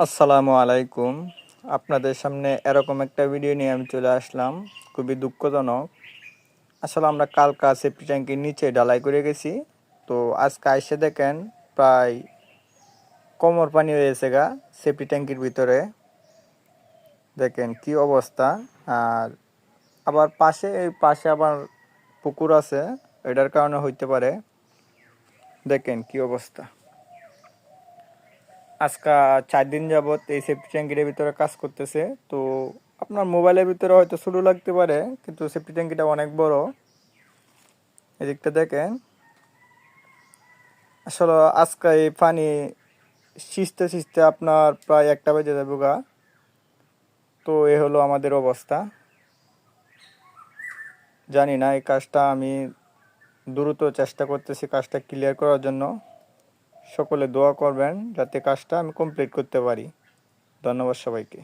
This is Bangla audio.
আসসালামু আলাইকুম। আপনাদের সামনে এরকম একটা ভিডিও নিয়ে আমি চলে আসলাম। খুবই দুঃখজনক। আসলে আমরা কালকা সেফটি ট্যাঙ্কির নিচে ঢালাই করে গেছি। তো আজকে এসে দেখেন প্রায় কোমর পানি হয়েছে গা সেফটি ট্যাঙ্কির ভিতরে। দেখেন কি অবস্থা। আর আবার পাশে আবার পুকুর আছে, এটার কারণে হইতে পারে। দেখেন কি অবস্থা। আজকা 4 দিন যাবত এই সেফটি ট্যাঙ্কির ভিতরে কাজ করতেছে। তো আপনার মোবাইলের ভিতরে হয়তো ছোটো লাগতে পারে, কিন্তু সেফটি ট্যাঙ্কিটা অনেক বড়। এদিকটা দেখেন। আসলে আজকে এই পানি সিঁচতে সিঁচতে আপনার প্রায় 1টা বেজে যাবে গা। তো এ হলো আমাদের অবস্থা। জানি না, এই কাজটা আমি দ্রুত চেষ্টা করতেছি কাজটা ক্লিয়ার করার জন্য। সকলে দোয়া করবেন যাতে কাজটা আমি কমপ্লিট করতে পারি। ধন্যবাদ সবাইকে।